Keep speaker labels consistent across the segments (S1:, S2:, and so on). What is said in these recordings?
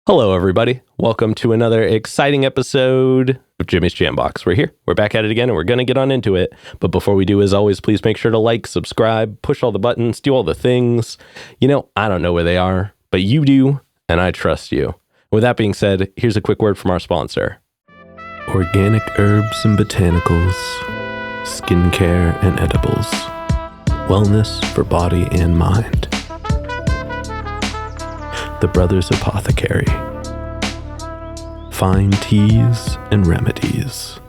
S1: Hello, everybody. Welcome to another exciting episode of Jimmy's JamBox. We're here. We're back at it again, and we're going to get on into it. But before we do, as always, please make sure to like, subscribe, push all the buttons, do all the things. You know, I don't know where they are, but you do, and I trust you. With that being said, here's a quick word from our sponsor. Organic herbs and botanicals, skincare and edibles, wellness for body and mind. The Brothers Apothecary. Fine teas and remedies.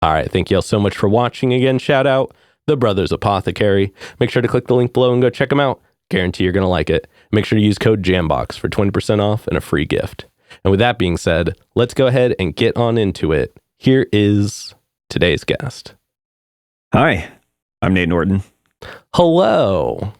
S1: All right, thank you all so much for watching again. Shout out The Brothers Apothecary. Make sure to click the link below and go check them out. Guarantee you're going to like it. Make sure to use code JamBox for 20% off and a free gift. And with that being said, let's go ahead and get on into it. Here is today's guest.
S2: Hi, I'm Nate Norton.
S1: Hello.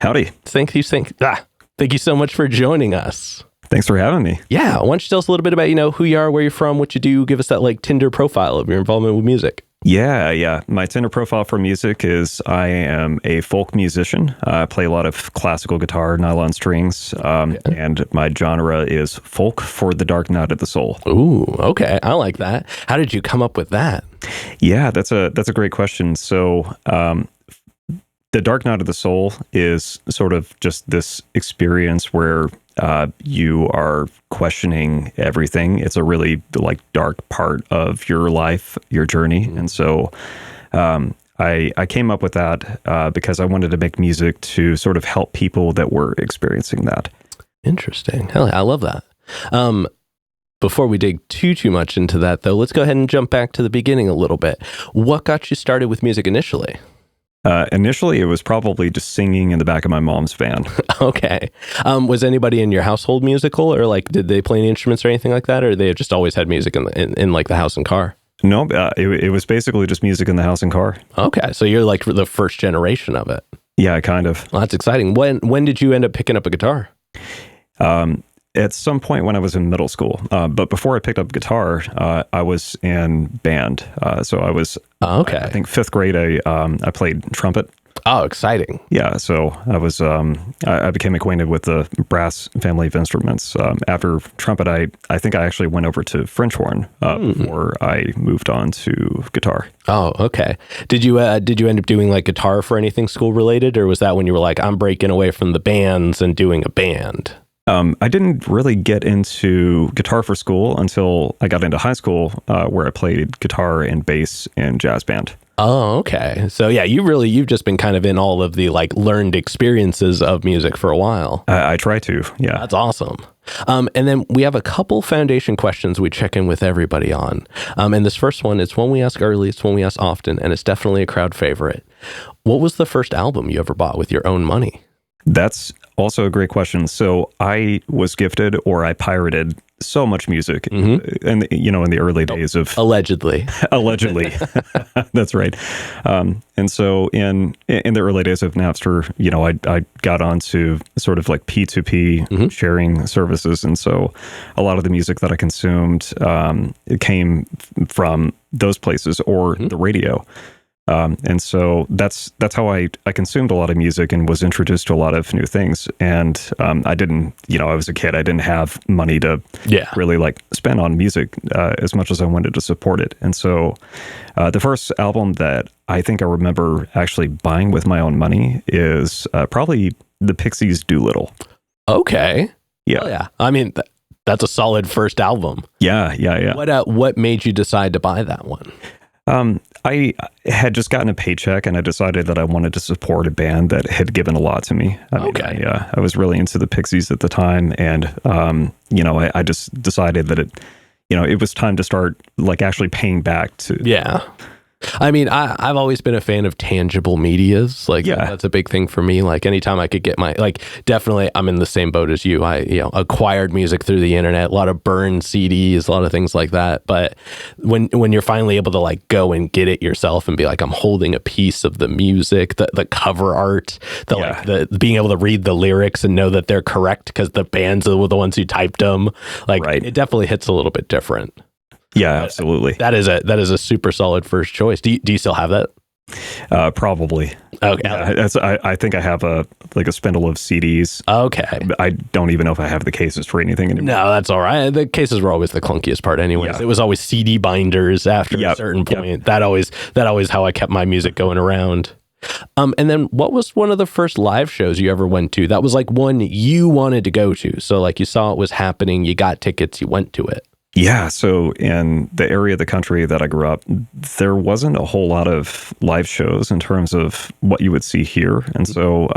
S2: Howdy.
S1: Thank you so much for joining us.
S2: Thanks for having me.
S1: Yeah. Why don't you tell us a little bit about, who you are, where you're from, what you do, give us that Tinder profile of your involvement with music.
S2: Yeah. My Tinder profile for music is I am a folk musician. I play a lot of classical guitar, nylon strings, and my genre is folk for the dark night of the soul.
S1: Ooh, okay. I like that. How did you come up with that?
S2: Yeah, that's a great question. So, the dark night of the soul is sort of just this experience where you are questioning everything. It's a really dark part of your life, your journey. Mm-hmm. And so I came up with that because I wanted to make music to sort of help people that were experiencing that.
S1: Interesting. Hell yeah, I love that. Before we dig too much into that, though, let's go ahead and jump back to the beginning a little bit. What got you started with music initially?
S2: Initially, it was probably just singing in the back of my mom's van.
S1: Okay. Was anybody in your household musical, or did they play any instruments or anything like that, or they just always had music in the house and car?
S2: No, it was basically just music in the house and car.
S1: Okay, so you're the first generation of it.
S2: Yeah, kind of.
S1: Well, that's exciting. When did you end up picking up a guitar?
S2: At some point when I was in middle school. But before I picked up guitar, I was in band. So I was, I think, fifth grade, I played trumpet.
S1: Oh, exciting.
S2: Yeah, so I became acquainted with the brass family of instruments. After trumpet, I think I actually went over to French horn before I moved on to guitar.
S1: Oh, okay. Did you end up doing guitar for anything school related, or was that when you were I'm breaking away from the bands and doing a band?
S2: I didn't really get into guitar for school until I got into high school, where I played guitar and bass in jazz band.
S1: Oh, okay. So yeah, you've just been kind of in all of the learned experiences of music for a while.
S2: I try to, yeah.
S1: That's awesome. And then we have a couple foundation questions we check in with everybody on. And this first one, it's one we ask early, it's one we ask often, and it's definitely a crowd favorite. What was the first album you ever bought with your own money?
S2: That's also a great question. So I was gifted, or I pirated so much music, and in the early days of
S1: allegedly,
S2: that's right. And so in the early days of Napster, I got onto sort of P2P sharing services, and so a lot of the music that I consumed it came from those places or the radio. And so that's how I consumed a lot of music and was introduced to a lot of new things. And I didn't, I was a kid. I didn't have money to really spend on music as much as I wanted to support it. And so the first album that I think I remember actually buying with my own money is probably the Pixies' Doolittle.
S1: Okay.
S2: Yeah.
S1: Well, yeah. I mean, that's a solid first album.
S2: Yeah.
S1: What made you decide to buy that one?
S2: I had just gotten a paycheck, and I decided that I wanted to support a band that had given a lot to me. I was really into the Pixies at the time, and I just decided that it was time to start actually paying back to
S1: I mean, I've always been a fan of tangible medias. Like, that's a big thing for me. Like, anytime I could get definitely, I'm in the same boat as you. I, acquired music through the internet, a lot of burned CDs, a lot of things like that. But when you're finally able to like go and get it yourself and be like, I'm holding a piece of the music, the cover art, the being able to read the lyrics and know that they're correct because the bands were the ones who typed them. Like, it definitely hits a little bit different.
S2: Yeah, absolutely.
S1: That is a super solid first choice. Do you still have that?
S2: Probably.
S1: Okay.
S2: Yeah, I think I have a spindle of CDs.
S1: Okay.
S2: I don't even know if I have the cases for anything anymore.
S1: No, that's all right. The cases were always the clunkiest part anyways.
S2: Yeah.
S1: It was always CD binders after a certain point. That always how I kept my music going around. And then what was one of the first live shows you ever went to? That was like one you wanted to go to. So like you saw it was happening, you got tickets, you went to it.
S2: Yeah, so in the area of the country that I grew up, there wasn't a whole lot of live shows in terms of what you would see here. And so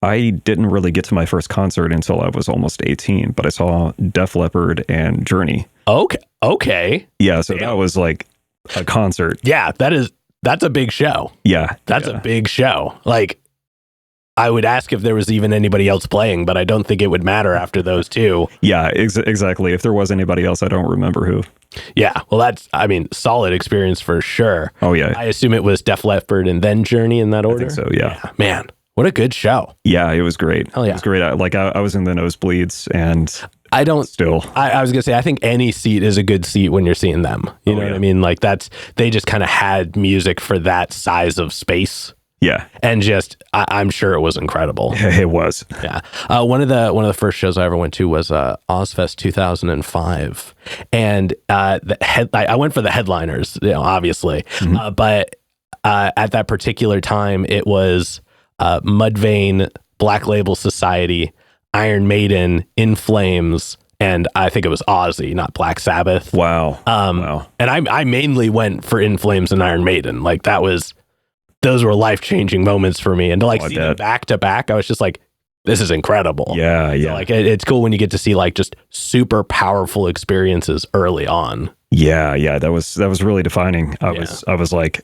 S2: I didn't really get to my first concert until I was almost 18, but I saw Def Leppard and Journey.
S1: Okay.
S2: Yeah, so that was like a concert.
S1: Yeah, that's a big show.
S2: Yeah.
S1: That's a big show. Like, I would ask if there was even anybody else playing, but I don't think it would matter after those two.
S2: Yeah, exactly. If there was anybody else, I don't remember who.
S1: Yeah, well, solid experience for sure.
S2: Oh, yeah.
S1: I assume it was Def Leppard and then Journey in that order?
S2: I think so, yeah.
S1: Man, what a good show.
S2: Yeah, it was great.
S1: Hell yeah.
S2: It was great. I was in the nosebleeds and
S1: I was going to say, I think any seat is a good seat when you're seeing them. You know what I mean? Like they just kind of had music for that size of space.
S2: Yeah.
S1: And just, I'm sure it was incredible.
S2: It was.
S1: Yeah. One of the first shows I ever went to was Ozfest 2005. And I went for the headliners, obviously. Mm-hmm. But at that particular time, it was Mudvayne, Black Label Society, Iron Maiden, In Flames, and I think it was Ozzy, not Black Sabbath.
S2: Wow.
S1: And I mainly went for In Flames and Iron Maiden. Like those were life-changing moments for me. And to see them back to back, I was just like, this is incredible.
S2: Yeah.
S1: So it's cool when you get to see like just super powerful experiences early on.
S2: Yeah. That was really defining. I was like,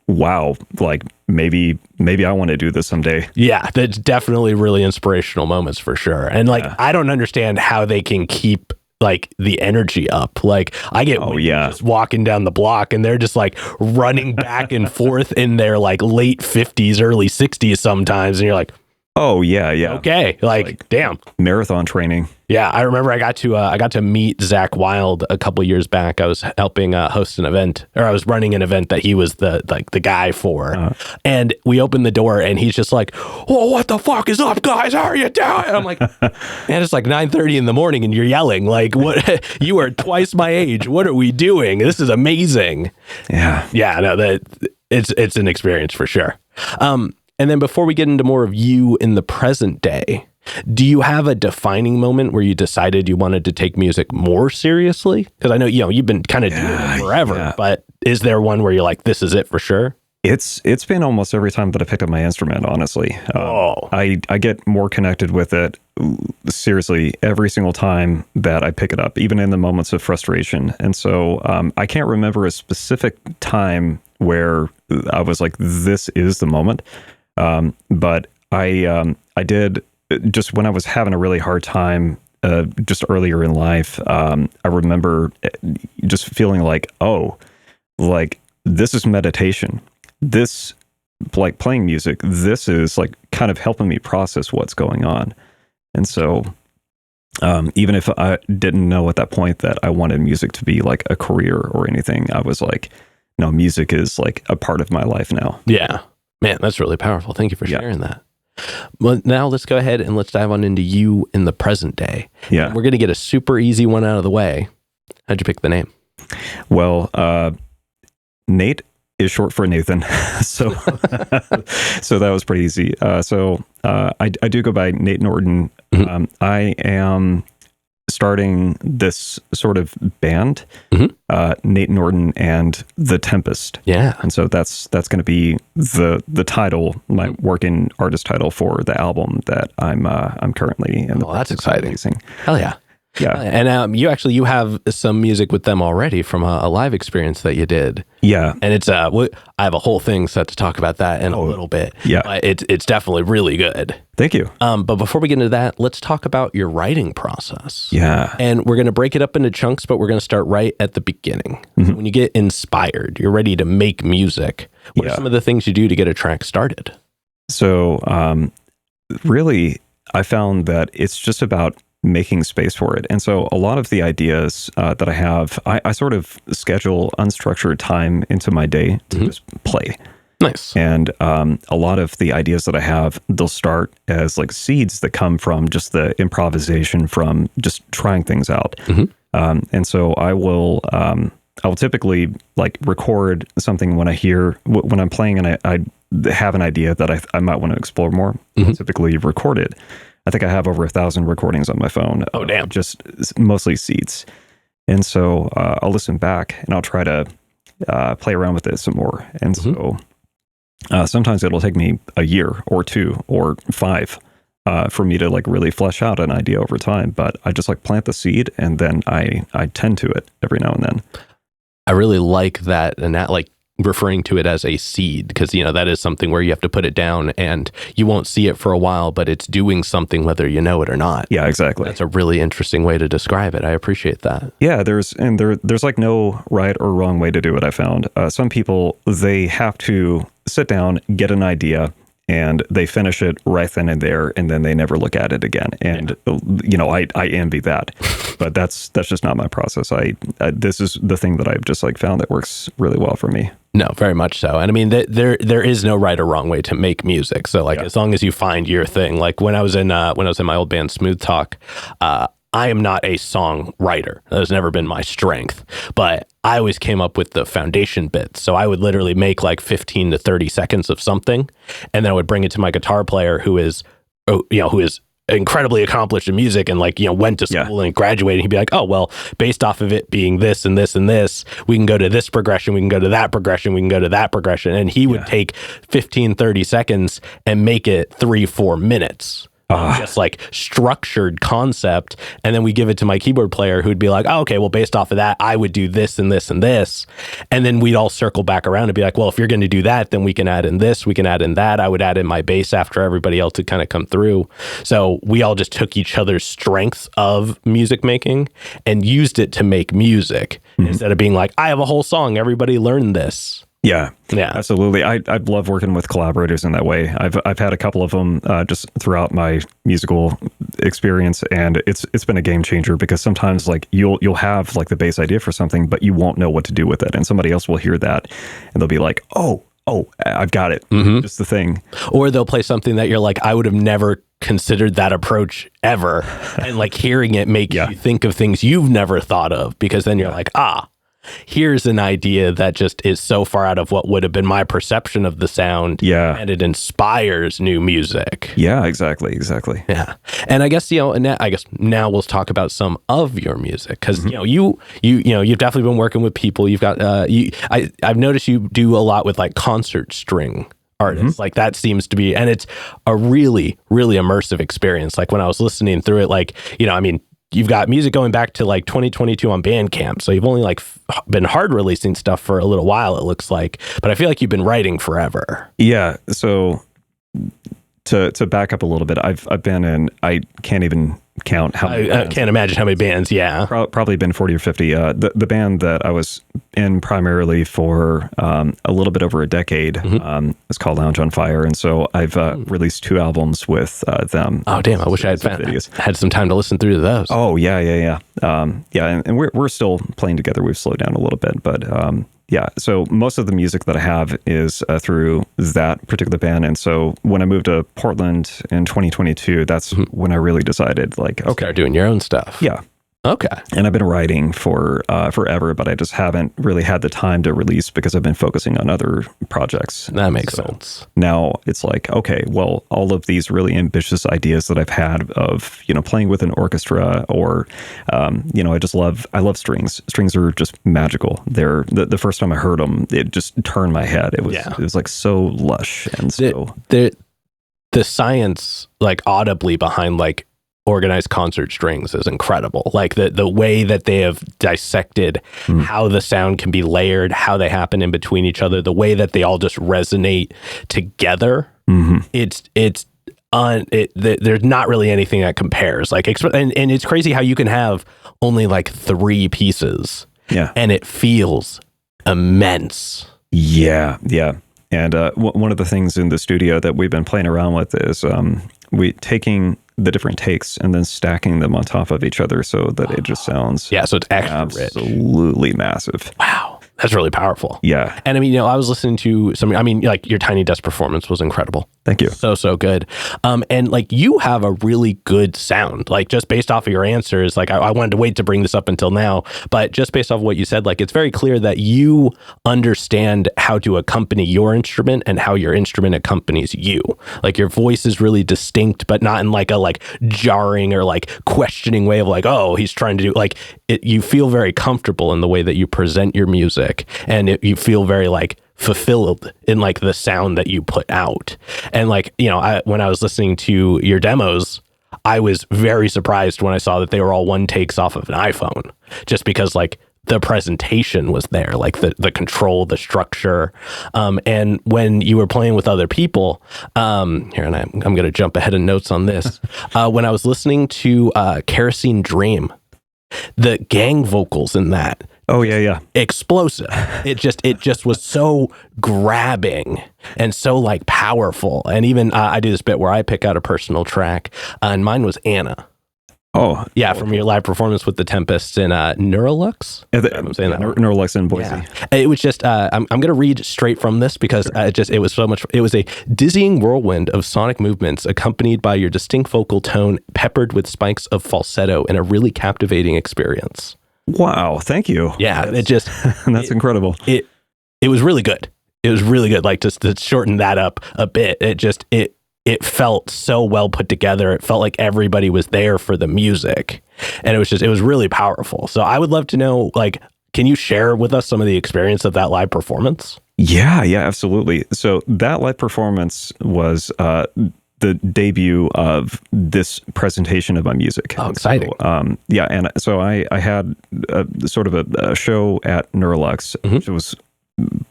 S2: wow, like maybe I want to do this someday.
S1: Yeah, that's definitely really inspirational moments for sure. And I don't understand how they can keep like the energy up. Like I get just walking down the block and they're just like running back and forth in their like late 50s, early 60s sometimes. And you're like,
S2: oh yeah.
S1: Okay. Like damn.
S2: Marathon training.
S1: Yeah. I remember I got to meet Zach Wilde a couple years back. I was helping host an event, or I was running an event that he was the guy for. And we opened the door and he's just like, oh, what the fuck is up, guys? How are you doing? And I'm like, man, it's like 9:30 in the morning and you're yelling like, what? You are twice my age. What are we doing? This is amazing.
S2: Yeah.
S1: Yeah. No, it's an experience for sure. And then before we get into more of you in the present day, do you have a defining moment where you decided you wanted to take music more seriously? Because I know, you've been kind of doing it forever, but is there one where you're like, this is it for sure?
S2: It's been almost every time that I picked up my instrument, honestly. I get more connected with it, seriously, every single time that I pick it up, even in the moments of frustration. And so I can't remember a specific time where I was like, this is the moment. But I did, just when I was having a really hard time, just earlier in life, I remember just feeling like, this is meditation. This, like playing music, this is like kind of helping me process what's going on. And so, even if I didn't know at that point that I wanted music to be like a career or anything, I was like, no, music is like a part of my life now.
S1: Yeah. Man, that's really powerful. Thank you for sharing that. Well, now let's go ahead and let's dive on into you in the present day.
S2: Yeah.
S1: And we're going to get a super easy one out of the way. How'd you pick the name?
S2: Well, Nate is short for Nathan. So that was pretty easy. I do go by Nate Norton. Mm-hmm. I am starting this sort of band, Nate Norton and The Tempest.
S1: Yeah.
S2: And so that's going to be the title, my working artist title for the album that I'm currently in.
S1: Oh, that's exciting. Hell yeah.
S2: Yeah.
S1: And you have some music with them already from a live experience that you did.
S2: Yeah.
S1: And it's I have a whole thing set to talk about that in a little bit.
S2: Yeah.
S1: But it's definitely really good.
S2: Thank you.
S1: But before we get into that, let's talk about your writing process.
S2: Yeah.
S1: And we're going to break it up into chunks, but we're going to start right at the beginning. Mm-hmm. When you get inspired, you're ready to make music. What are some of the things you do to get a track started?
S2: So really, I found that it's just about making space for it. And so a lot of the ideas that I have, I sort of schedule unstructured time into my day to just play.
S1: Nice.
S2: And a lot of the ideas that I have, they'll start as like seeds that come from just the improvisation from just trying things out. Mm-hmm. And so I will typically like record something when I'm playing and I have an idea that I might want to explore more. Mm-hmm. I'll typically record it. I think I have over 1,000 recordings on my phone.
S1: Oh, damn.
S2: Just mostly seeds. And so I'll listen back and I'll try to play around with it some more. And so sometimes it'll take me a year or 2 or 5 for me to like really flesh out an idea over time. But I just like plant the seed and then I tend to it every now and then.
S1: I really like that, and that like referring to it as a seed, because that is something where you have to put it down and you won't see it for a while, but it's doing something whether you know it or not.
S2: Yeah, exactly.
S1: That's a really interesting way to describe it. I appreciate that.
S2: Yeah, there's like no right or wrong way to do it. I found some people, they have to sit down, get an idea, and they finish it right then and there, and then they never look at it again. And I envy that, but that's just not my process. This is the thing that I've just like found that works really well for me.
S1: No, very much so. And I mean, there is no right or wrong way to make music. So like, as long as you find your thing. Like when I was in my old band Smooth Talk, I am not a songwriter. That has never been my strength, but I always came up with the foundation bits. So I would literally make like 15 to 30 seconds of something, and then I would bring it to my guitar player who is incredibly accomplished in music and went to school and graduated. He'd be like, oh, well, based off of it being this and this and this, we can go to this progression, we can go to that progression, we can go to that progression. And he would take 15, 30 seconds and make it 3-4 minutes. Just like structured concept, and then we give it to my keyboard player who'd be like, oh, okay, well, based off of that, I would do this and this and this, and then we'd all circle back around and be like, well, if you're going to do that, then we can add in this, we can add in that. I would add in my bass after everybody else had kind of come through. So we all just took each other's strengths of music making and used it to make music instead of being like, I have a whole song, everybody learn this.
S2: Yeah, absolutely. I love working with collaborators in that way. I've had a couple of them just throughout my musical experience, and it's been a game changer because sometimes like you'll have like the bass idea for something, but you won't know what to do with it, and somebody else will hear that and they'll be like, oh, I've got it. Just the thing.
S1: Or they'll play something that you're like, I would have never considered that approach ever, and like hearing it make you think of things you've never thought of, because then you're like, here's an idea that just is so far out of what would have been my perception of the sound. Yeah. And it inspires new music.
S2: Yeah, exactly.
S1: Yeah. And I guess, now we'll talk about some of your music, because, you've definitely been working with people. You've got, I've noticed you do a lot with like concert string artists. Like that seems to be, and it's a really, really immersive experience. Like when I was listening through it, like, you've got music going back to like 2022 on Bandcamp. So you've only like been hard releasing stuff for a little while, it looks like, but I feel like you've been writing forever.
S2: Yeah. So to back up a little bit, I've been in, I can't even count how many
S1: I can't imagine how many bands. Yeah.
S2: Probably been 40 or 50. The band that I was in primarily for a little bit over a decade is called Lounge on Fire. And so I've released 2 albums with them.
S1: Oh, damn. I wish I had some time to listen through to those.
S2: Oh, yeah. And we're still playing together. We've slowed down a little bit, but so most of the music that I have is through that particular band. And so when I moved to Portland in 2022, that's when I really decided, like, okay,
S1: start doing your own stuff.
S2: Yeah.
S1: Okay.
S2: And I've been writing for forever, but I just haven't really had the time to release because I've been focusing on other projects.
S1: That makes sense.
S2: Now it's like, okay, well, all of these really ambitious ideas that I've had of, playing with an orchestra or, I love strings. Strings are just magical. They're the first time I heard them, it just turned my head. It was like so lush. And so
S1: the science like audibly behind like organized concert strings is incredible. Like the way that they have dissected how the sound can be layered, how they happen in between each other, the way that they all just resonate together. There's not really anything that compares. Like, and it's crazy how you can have only like 3 pieces, and it feels immense.
S2: Yeah. And one of the things in the studio that we've been playing around with is we taking the different takes and then stacking them on top of each other so that it just sounds
S1: so it's extra
S2: absolutely massive.
S1: Wow. That's really powerful.
S2: Yeah.
S1: And I mean, I was listening to like your Tiny Desk performance was incredible.
S2: Thank you.
S1: So good. And like you have a really good sound, like just based off of your answers. Like I wanted to wait to bring this up until now, but just based off of what you said, like it's very clear that you understand how to accompany your instrument and how your instrument accompanies you. Like your voice is really distinct, but not in like a like jarring or like questioning way of like, oh, he's trying to do like it. You feel very comfortable in the way that you present your music. And you feel very like fulfilled in like the sound that you put out. And like, when I was listening to your demos, I was very surprised when I saw that they were all one takes off of an iPhone, just because like the presentation was there, like the control, the structure. And when you were playing with other people, I'm going to jump ahead in notes on this. When I was listening to Kerosene Dream, the gang vocals in that,
S2: oh yeah,
S1: explosive. It just was so grabbing and so like powerful. And even I do this bit where I pick out a personal track, and mine was Anna.
S2: Oh
S1: yeah, from your live performance with the Tempest in Neurolux.
S2: I'm saying that Neurolux in Boise.
S1: Yeah. It was just I'm going to read straight from this because it was so much. It was a dizzying whirlwind of sonic movements accompanied by your distinct vocal tone, peppered with spikes of falsetto, in a really captivating experience.
S2: Wow, thank you.
S1: Yeah,
S2: that's incredible.
S1: It was really good. It was really good. Like just to shorten that up a bit, it felt so well put together. It felt like everybody was there for the music, and it was really powerful. So I would love to know, like, can you share with us some of the experience of that live performance?
S2: Yeah, absolutely. So that live performance was the debut of this presentation of my music.
S1: Oh, exciting.
S2: So, and so I had sort of a show at Neurolux, which was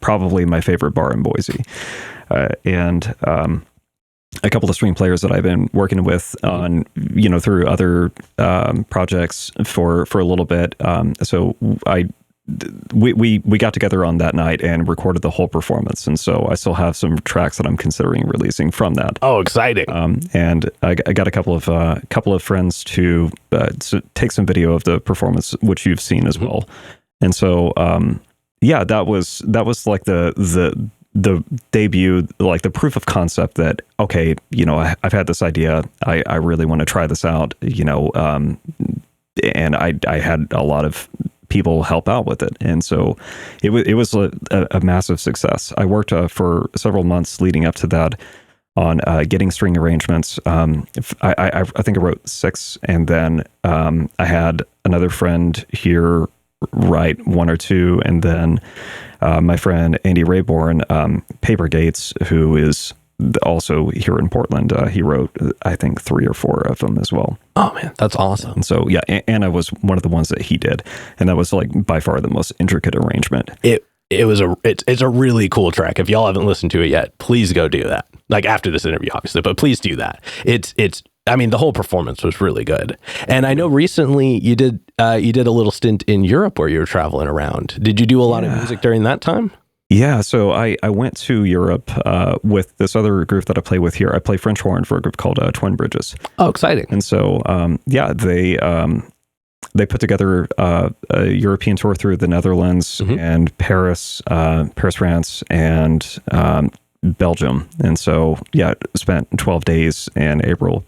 S2: probably my favorite bar in Boise. And a couple of string players that I've been working with on, through other projects for a little bit. So we got together on that night and recorded the whole performance, and so I still have some tracks that I'm considering releasing from that.
S1: Oh, exciting!
S2: And I got a couple of friends to take some video of the performance, which you've seen as well. And so that was like the debut, like the proof of concept that, okay, I've had this idea, I really want to try this out, and I had a lot of people help out with it. And so it was a massive success. I worked for several months leading up to that on getting string arrangements. I think I wrote 6, and then I had another friend here write 1 or 2, and then my friend Andy Rayborn, Paper Gates, who is also here in Portland, he wrote, I think, 3 or 4 of them as well.
S1: Oh man, that's awesome.
S2: And so, Anna was one of the ones that he did, and that was like by far the most intricate arrangement.
S1: It's a really cool track. If y'all haven't listened to it yet, please go do that. Like after this interview, obviously, but please do that. I mean, the whole performance was really good. And I know recently you did a little stint in Europe where you were traveling around. Did you do a lot of music during that time?
S2: Yeah, so I went to Europe with this other group that I play with here. I play French horn for a group called Twin Bridges.
S1: Oh, exciting!
S2: And so, they put together a European tour through the Netherlands and Paris, France, and Belgium. And so, spent 12 days in April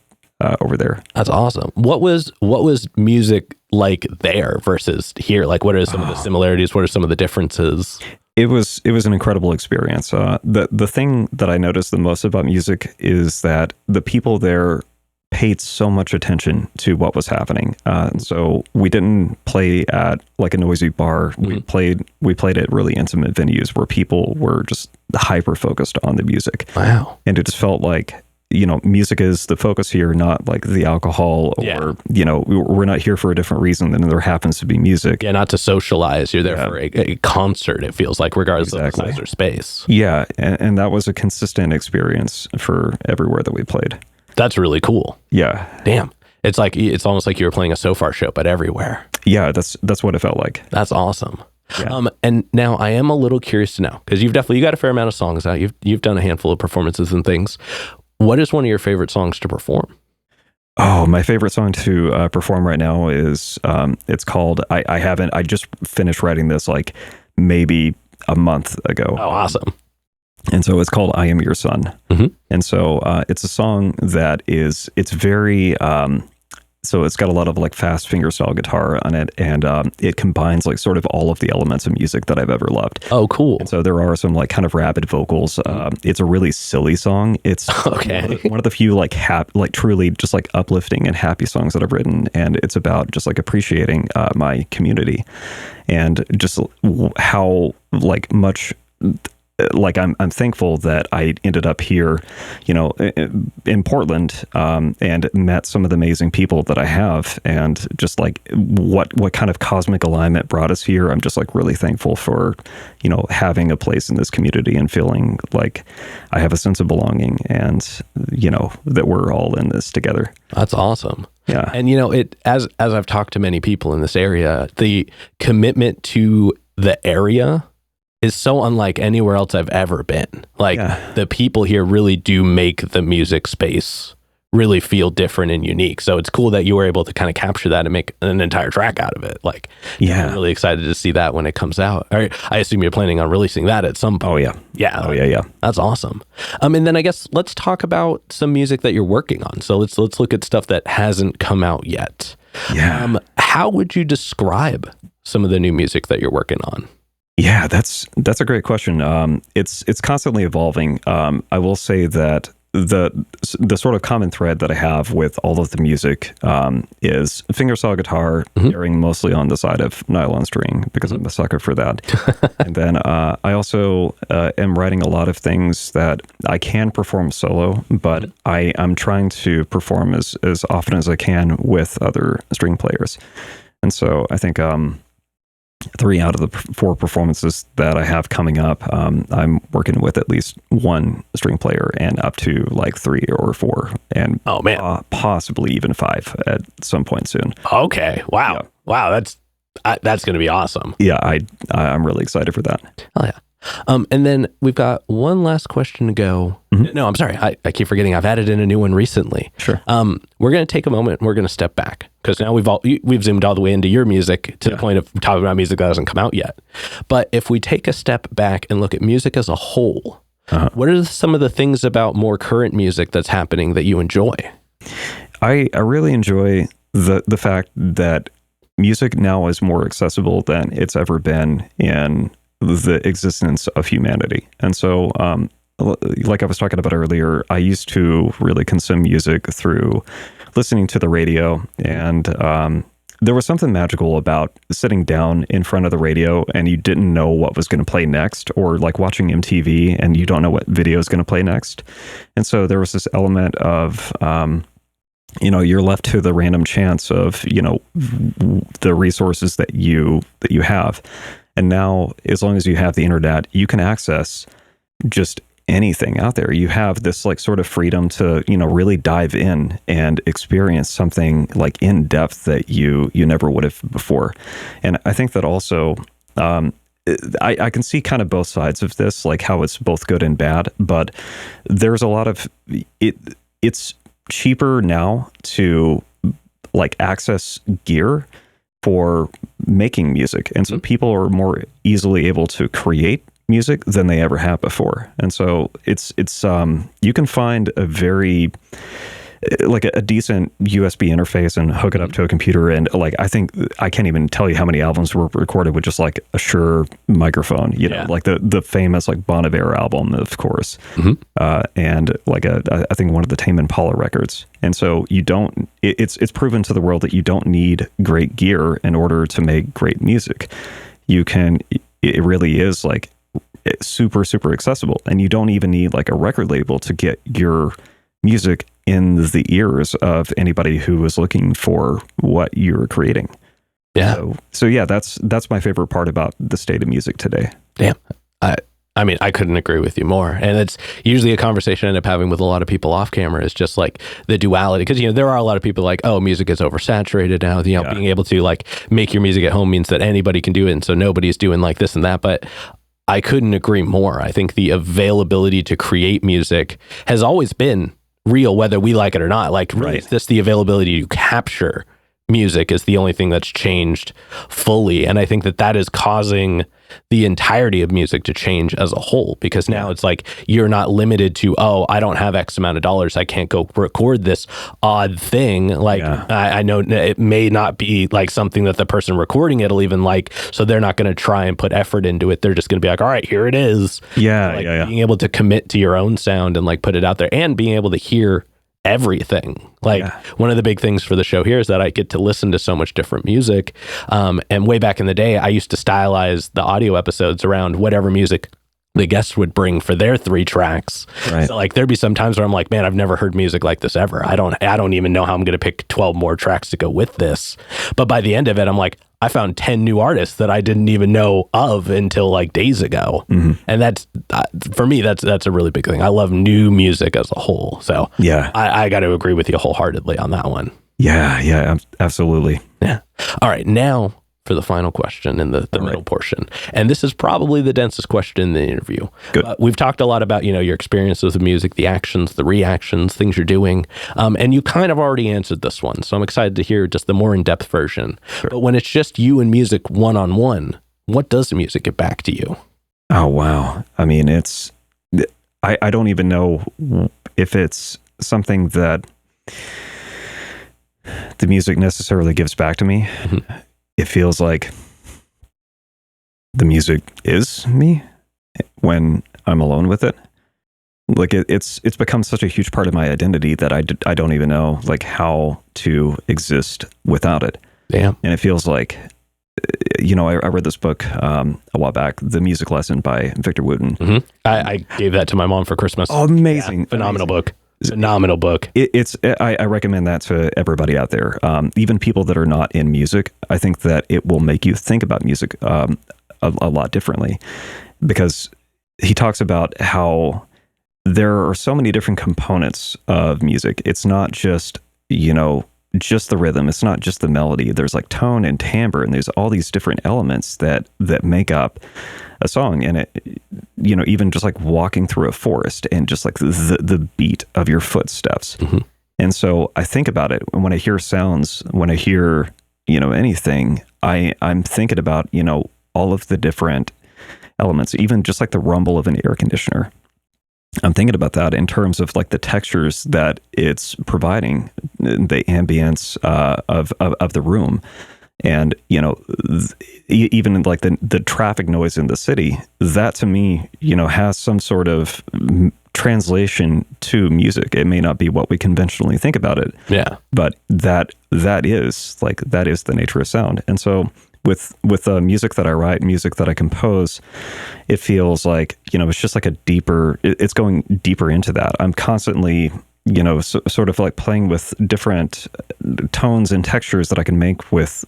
S2: over there.
S1: That's awesome. What was music like there versus here? Like, what are some of the similarities? What are some of the differences?
S2: It was an incredible experience. The thing that I noticed the most about music is that the people there paid so much attention to what was happening. So we didn't play at like a noisy bar. We played at really intimate venues where people were just hyper focused on the music.
S1: Wow.
S2: And it just felt like music is the focus here, not like the alcohol or, we're not here for a different reason than there happens to be music.
S1: Yeah, not to socialize. You're there for a concert, it feels like, regardless of the size or space.
S2: Yeah, and that was a consistent experience for everywhere that we played.
S1: That's really cool.
S2: Yeah.
S1: Damn. It's almost like you were playing a So Far show, but everywhere.
S2: Yeah, that's what it felt like.
S1: That's awesome.
S2: Yeah.
S1: And now I am a little curious to know, because you got a fair amount of songs out. You've done a handful of performances and things. What is one of your favorite songs to perform?
S2: Oh, my favorite song to perform right now is it's called I just finished writing this like maybe a month ago.
S1: Oh, awesome.
S2: And so it's called I Am Your Son.
S1: Mm-hmm.
S2: And so it's a song that it's very, so it's got a lot of like fast fingerstyle guitar on it. And it combines like sort of all of the elements of music that I've ever loved.
S1: Oh, cool.
S2: And so there are some like kind of rapid vocals. It's a really silly song. It's one of the few like truly just like uplifting and happy songs that I've written. And it's about just like appreciating my community and just how like much... Like I'm thankful that I ended up here, in Portland, and met some of the amazing people that I have, and just like what kind of cosmic alignment brought us here. I'm just like really thankful for, having a place in this community and feeling like I have a sense of belonging, and that we're all in this together.
S1: That's awesome.
S2: Yeah,
S1: and as I've talked to many people in this area, the commitment to the area is so unlike anywhere else I've ever been. Like the people here really do make the music space really feel different and unique. So it's cool that you were able to kind of capture that and make an entire track out of it. Like, I'm really excited to see that when it comes out. I assume you're planning on releasing that at some point.
S2: Oh yeah.
S1: Yeah.
S2: Oh yeah.
S1: That's awesome. And then I guess let's talk about some music that you're working on. So let's look at stuff that hasn't come out yet.
S2: Yeah.
S1: How would you describe some of the new music that you're working on?
S2: Yeah, that's a great question. It's constantly evolving. I will say that the sort of common thread that I have with all of the music is fingerstyle guitar, airing mostly on the side of nylon string because I'm a sucker for that. And then I also am writing a lot of things that I can perform solo, but I'm trying to perform as often as I can with other string players. And so I think 3 out of the 4 performances that I have coming up, I'm working with at least 1 string player and up to like 3 or 4 and possibly even 5 at some point soon.
S1: Okay. Wow. Yeah. Wow. That's going to be awesome.
S2: Yeah. I'm really excited for that.
S1: Oh yeah. And then we've got one last question to go. No, I'm sorry. I keep forgetting. I've added in a new one recently.
S2: Sure.
S1: We're going to take a moment and we're going to step back because now we've zoomed all the way into your music to the point of talking about music that hasn't come out yet. But if we take a step back and look at music as a whole, what are some of the things about more current music that's happening that you enjoy?
S2: I really enjoy the fact that music now is more accessible than it's ever been in the existence of humanity. And so, like I was talking about earlier, I used to really consume music through listening to the radio. And there was something magical about sitting down in front of the radio and you didn't know what was going to play next, or like watching MTV and you don't know what video is going to play next. And so there was this element of, you're left to the random chance of, the resources that you have. And now, as long as you have the internet, you can access just anything out there. You have this like sort of freedom to, really dive in and experience something like in depth that you never would have before. And I think that also, I can see kind of both sides of this, like how it's both good and bad, but there's a lot of it's cheaper now to like access gear for making music. And so people are more easily able to create music than they ever have before. And so it's you can find a very like a decent USB interface and hook it up to a computer. And like, I think I can't even tell you how many albums were recorded with just like a Shure microphone, know, like the famous like Bon Iver album, of course. And like I think one of the Tame Impala records. And so it's proven to the world that you don't need great gear in order to make great music. It really is like super, super accessible. And you don't even need like a record label to get your music in the ears of anybody who was looking for what you were creating.
S1: Yeah.
S2: So yeah, that's my favorite part about the state of music today.
S1: Damn. I mean, I couldn't agree with you more. And it's usually a conversation I end up having with a lot of people off camera is just like the duality. Because, there are a lot of people like, oh, music is oversaturated now. Being able to like make your music at home means that anybody can do it. And so nobody's doing like this and that. But I couldn't agree more. I think the availability to create music has always been real, whether we like it or not. Like, really, it's just the availability to capture music is the only thing that's changed fully. And I think that is causing the entirety of music to change as a whole, because now it's like you're not limited to, oh, I don't have X amount of dollars, I can't go record this odd thing. Like, I know it may not be like something that the person recording it'll even like, so they're not going to try and put effort into it. They're just going to be like, all right, here it is. Being able to commit to your own sound and like put it out there, and being able to hear everything. One of the big things for the show here is that I get to listen to so much different music. And way back in the day, I used to stylize the audio episodes around whatever music the guests would bring for their 3 tracks. Right. So like there'd be some times where I'm like, man, I've never heard music like this ever. I don't even know how I'm going to pick 12 more tracks to go with this. But by the end of it, I'm like, I found 10 new artists that I didn't even know of until like days ago. Mm-hmm. And that's, for me, that's a really big thing. I love new music as a whole. So yeah, I got to agree with you wholeheartedly on that one.
S2: Yeah, absolutely.
S1: Yeah. All right. Now for the final question in the middle portion. And this is probably the densest question in the interview. Good. We've talked a lot about, your experiences with music, the actions, the reactions, things you're doing. And you kind of already answered this one. So I'm excited to hear just the more in-depth version. Sure. But when it's just you and music one-on-one, what does the music get back to you?
S2: Oh, wow. I mean, I don't even know if it's something that the music necessarily gives back to me. Mm-hmm. It feels like the music is me when I'm alone with it. Like it's become such a huge part of my identity that I don't even know like how to exist without it.
S1: Damn.
S2: And it feels like, I read this book a while back, The Music Lesson by Victor Wooten.
S1: Mm-hmm. I gave that to my mom for Christmas.
S2: Oh, amazing.
S1: Yeah, phenomenal book. Phenomenal book.
S2: I recommend that to everybody out there. Even people that are not in music, I think that it will make you think about music a lot differently, because he talks about how there are so many different components of music. It's not just, just the rhythm. It's not just the melody. There's like tone and timbre, and there's all these different elements that make up a song. And it, even just like walking through a forest and just like the beat of your footsteps. Mm-hmm. And so I think about it when I hear sounds, when I hear, anything, I'm thinking about, all of the different elements, even just like the rumble of an air conditioner. I'm thinking about that in terms of like the textures that it's providing, the ambience of the room. And, even like the traffic noise in the city, that to me, has some sort of translation to music. It may not be what we conventionally think about it. Yeah. But that is the nature of sound. And so with music that I write, music that I compose, it feels like, it's just like it's going deeper into that. I'm constantly, sort of like playing with different tones and textures that I can make with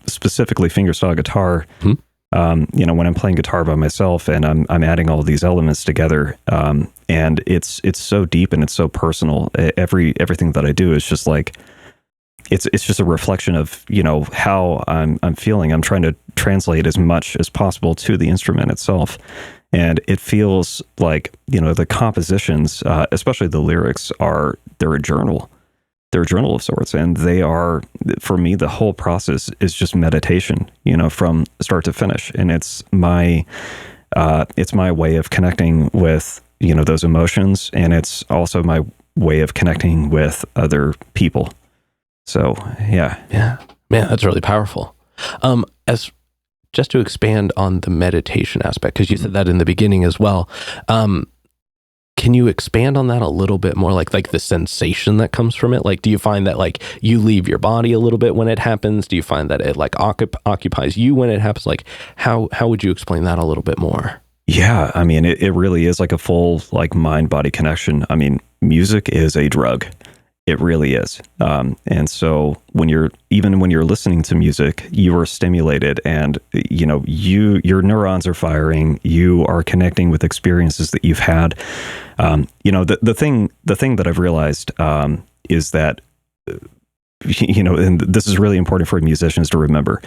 S2: specifically fingerstyle guitar. Mm-hmm. When I'm playing guitar by myself and I'm adding all of these elements together, and it's so deep and it's so personal. Everything that I do is just like, it's just a reflection of, how I'm feeling. I'm trying to translate as much as possible to the instrument itself. And it feels like, the compositions, especially the lyrics, they're a journal. They're a journal of sorts. And they are, for me, the whole process is just meditation, from start to finish. And it's my way of connecting with, those emotions. And it's also my way of connecting with other people. So, yeah.
S1: Yeah. Man, that's really powerful. As just to expand on the meditation aspect, because you said that in the beginning as well. Can you expand on that a little bit more? Like the sensation that comes from it? Like, do you find that like you leave your body a little bit when it happens? Do you find that it like occupies you when it happens? Like, how would you explain that a little bit more?
S2: Yeah. I mean, it really is like a full like mind-body connection. I mean, music is a drug. It really is. And so when you're listening to music, you are stimulated, and your neurons are firing. You are connecting with experiences that you've had. The thing that I've realized is that and this is really important for musicians to remember.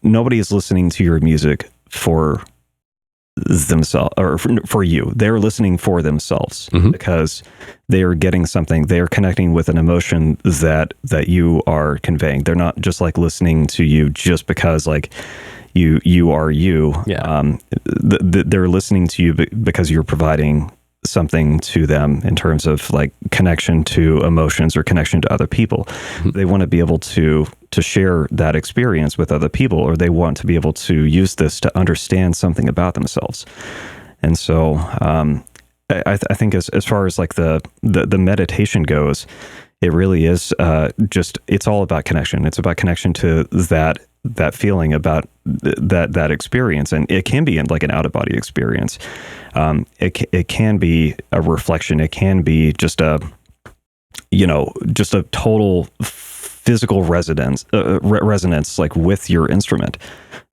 S2: Nobody is listening to your music for themselves or for you. They're listening for themselves because they are getting something. They are connecting with an emotion that you are conveying. They're not just like listening to you just because like you are you.
S1: Yeah.
S2: They're listening to you because you're providing something to them in terms of like connection to emotions or connection to other people. They want to be able to share that experience with other people, or they want to be able to use this to understand something about themselves. And so I think as far as like the meditation goes, it really is it's all about connection. It's about connection to that feeling, about that experience. And it can be like an out-of-body experience. It can be a reflection. It can be just a total physical resonance like with your instrument.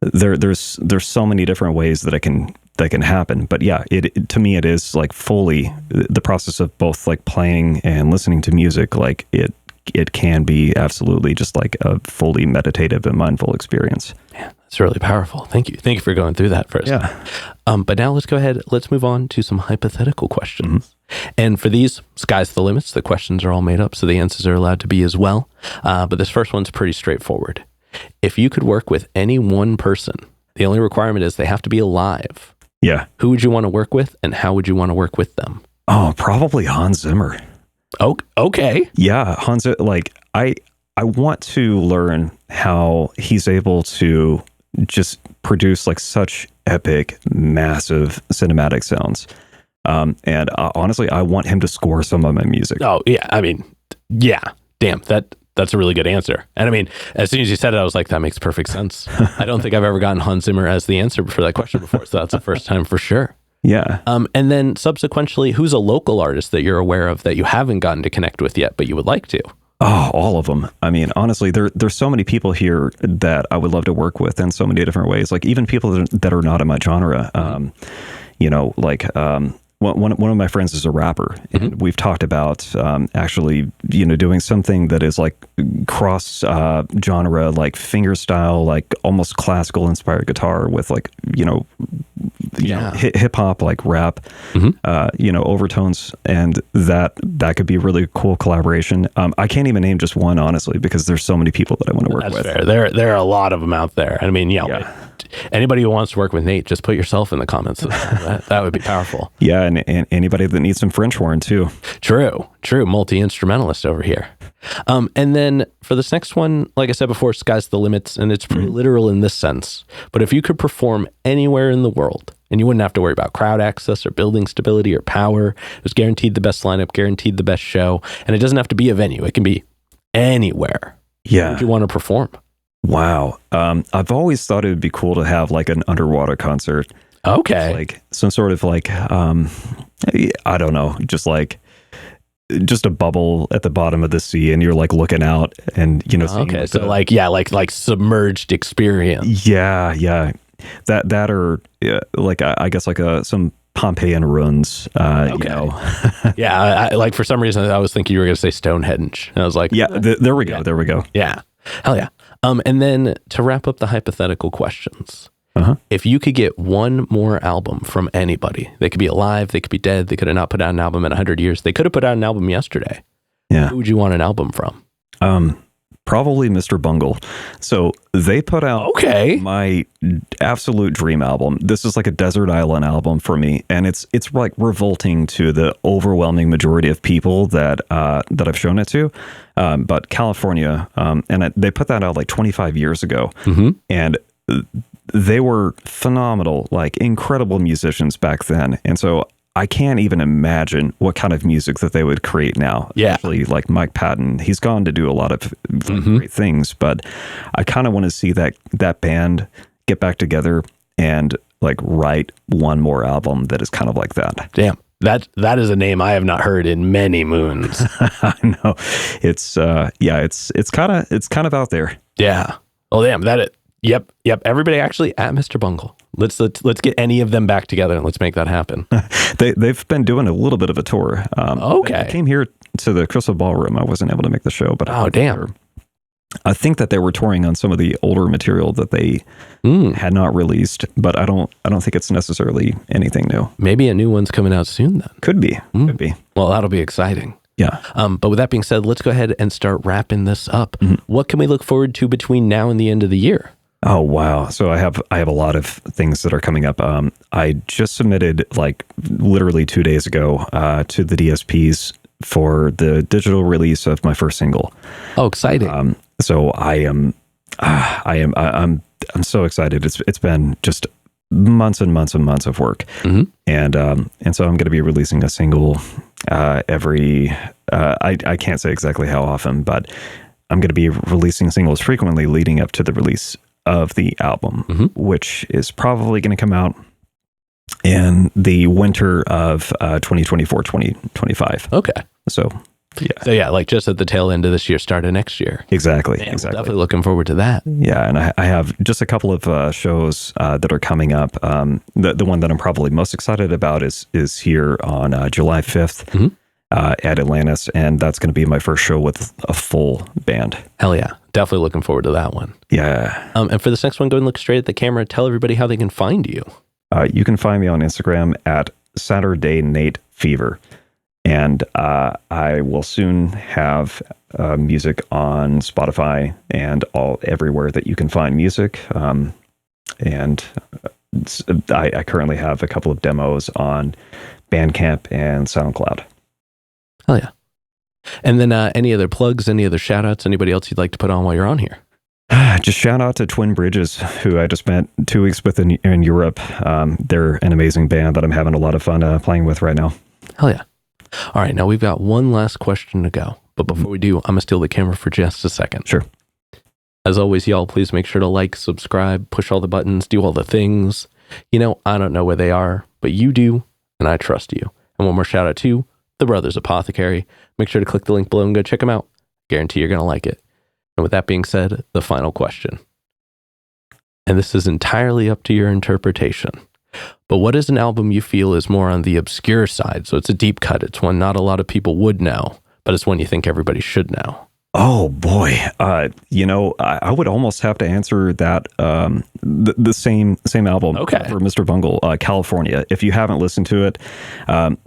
S2: There's so many different ways that can happen. But yeah, to me, it is like fully the process of both like playing and listening to music. Like it can be absolutely just like a fully meditative and mindful experience.
S1: Yeah, that's really powerful. Thank you for going through that first.
S2: Yeah.
S1: But now let's move on to some hypothetical questions. And for these, sky's the limits. The questions are all made up, so the answers are allowed to be as well. But this first one's pretty straightforward. If you could work with any one person, the only requirement is they have to be alive.
S2: Yeah.
S1: Who would you want to work with, and how would you want to work with them?
S2: Oh, probably Hans Zimmer.
S1: Okay.
S2: Yeah, Hans, like I want to learn how he's able to just produce like such epic, massive cinematic sounds. And honestly, I want him to score some of my music.
S1: Oh yeah, I mean, yeah, damn, that's a really good answer. And I mean, as soon as you said it, I was like, that makes perfect sense. I don't think I've ever gotten Hans Zimmer as the answer for that question before, so that's the first time for sure.
S2: Yeah.
S1: And then subsequently, who's a local artist that you're aware of that you haven't gotten to connect with yet, but you would like to?
S2: Oh, all of them. I mean, honestly, there's so many people here that I would love to work with in so many different ways. Like even people that are not in my genre. One of my friends is a rapper, and we've talked about actually, doing something that is like cross genre, like finger style, like almost classical inspired guitar with like, hip hop, like rap, overtones, and that could be a really cool collaboration. I can't even name just one, honestly, because there's so many people that I want to work with.
S1: Fair. There are a lot of them out there. I mean, anybody who wants to work with Nate, just put yourself in the comments. That would be powerful.
S2: Yeah, and anybody that needs some French horn too.
S1: True. Multi-instrumentalist over here. And then for this next one, like I said before, sky's the limits, and it's pretty literal in this sense. But if you could perform anywhere in the world, and you wouldn't have to worry about crowd access or building stability or power, it was guaranteed the best lineup, guaranteed the best show, and it doesn't have to be a venue. It can be anywhere.
S2: Yeah.
S1: Where would you want to perform?
S2: Wow. I've always thought it would be cool to have like an underwater concert.
S1: Okay.
S2: Like some sort of like, I don't know, just a bubble at the bottom of the sea, and you're like looking out and,
S1: okay. So like submerged experience.
S2: Yeah. That or like, I guess like some Pompeian ruins,
S1: Yeah. Like for some reason I was thinking you were going to say Stonehenge. And I was like,
S2: yeah, there we go.
S1: Yeah. Hell yeah. And then to wrap up the hypothetical questions, if you could get one more album from anybody, they could be alive, they could be dead, they could have not put out an album in 100 years, they could have put out an album yesterday.
S2: Yeah.
S1: Who would you want an album from?
S2: Probably Mr. Bungle. So they put out my absolute dream album. This is like a desert island album for me, and it's like revolting to the overwhelming majority of people that I've shown it to. But California, and they put that out like 25 years ago, and they were phenomenal, like incredible musicians back then, and so I can't even imagine what kind of music that they would create now.
S1: Yeah.
S2: Actually, like Mike Patton, he's gone to do a lot of great things, but I kind of want to see that band get back together and like write one more album that is kind of like that.
S1: Damn. That is a name I have not heard in many moons.
S2: I know. It's kind of out there.
S1: Yeah. Oh damn, Yep. Everybody actually at Mr. Bungle. Let's get any of them back together and let's make that happen.
S2: They've been doing a little bit of a tour.
S1: Okay.
S2: They came here to the Crystal Ballroom. I wasn't able to make the show, but
S1: damn.
S2: I think that they were touring on some of the older material that they had not released, but I don't think it's necessarily anything new.
S1: Maybe a new one's coming out soon then.
S2: Could be. Could be.
S1: Well, that'll be exciting.
S2: Yeah.
S1: But with that being said, let's go ahead and start wrapping this up. What can we look forward to between now and the end of the year?
S2: Oh, wow. So I have a lot of things that are coming up. I just submitted like literally 2 days ago to the DSPs for the digital release of my first single.
S1: Oh, exciting.
S2: So I'm so excited. It's been just months and months and months of work. And so I'm going to be releasing a single every, I can't say exactly how often, but I'm going to be releasing singles frequently leading up to the release of the album, which is probably going to come out in the winter of 2024, 2025.
S1: Okay.
S2: So, yeah.
S1: So, yeah, like just at the tail end of this year, start of next year.
S2: Exactly.
S1: Man,
S2: exactly.
S1: Definitely looking forward to that.
S2: Yeah. And I have just a couple of shows that are coming up. The one that I'm probably most excited about is here on July 5th at Atlantis. And that's going to be my first show with a full band.
S1: Hell yeah. Definitely looking forward to that one.
S2: Yeah.
S1: And for this next one, go and look straight at the camera. Tell everybody how they can find you.
S2: You can find me on Instagram at Saturday Nate Fever. And I will soon have music on Spotify and everywhere that you can find music. And I currently have a couple of demos on Bandcamp and SoundCloud.
S1: Oh, yeah. And then any other plugs, any other shout outs, anybody else you'd like to put on while you're on here?
S2: Just shout out to Twin Bridges, who I just spent 2 weeks with in Europe. They're an amazing band that I'm having a lot of fun playing with right now.
S1: Hell yeah. All right, now we've got one last question to go. But before we do, I'm going to steal the camera for just a second.
S2: Sure.
S1: As always, y'all, please make sure to like, subscribe, push all the buttons, do all the things. You know, I don't know where they are, but you do, and I trust you. And one more shout out to the Brothers Apothecary. Make sure to click the link below and go check them out. Guarantee you're going to like it. And with that being said, the final question. And this is entirely up to your interpretation. But what is an album you feel is more on the obscure side? So it's a deep cut. It's one not a lot of people would know, but it's one you think everybody should know.
S2: Oh boy. I would almost have to answer that the same album for Mr. Bungle, California. If you haven't listened to it,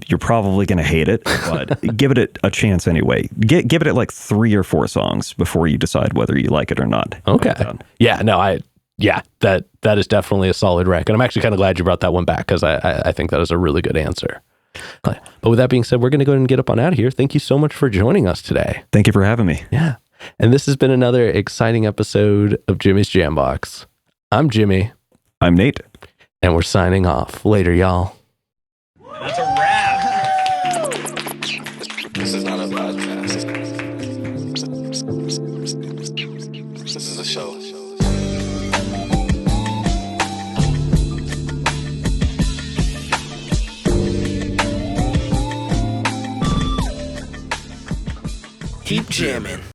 S2: you're probably going to hate it, but give it a chance anyway. Give it like 3 or 4 songs before you decide whether you like it or not.
S1: Okay. That is definitely a solid rec. And I'm actually kind of glad you brought that one back because I think that is a really good answer. But with that being said, we're going to go ahead and get up on out of here. Thank you so much for joining us today.
S2: Thank you for having me.
S1: Yeah. And this has been another exciting episode of Jimmy's JamBox. I'm Jimmy.
S2: I'm Nate.
S1: And we're signing off. Later, y'all.
S3: That's a wrap. This is not a podcast. This is a show. Keep jamming.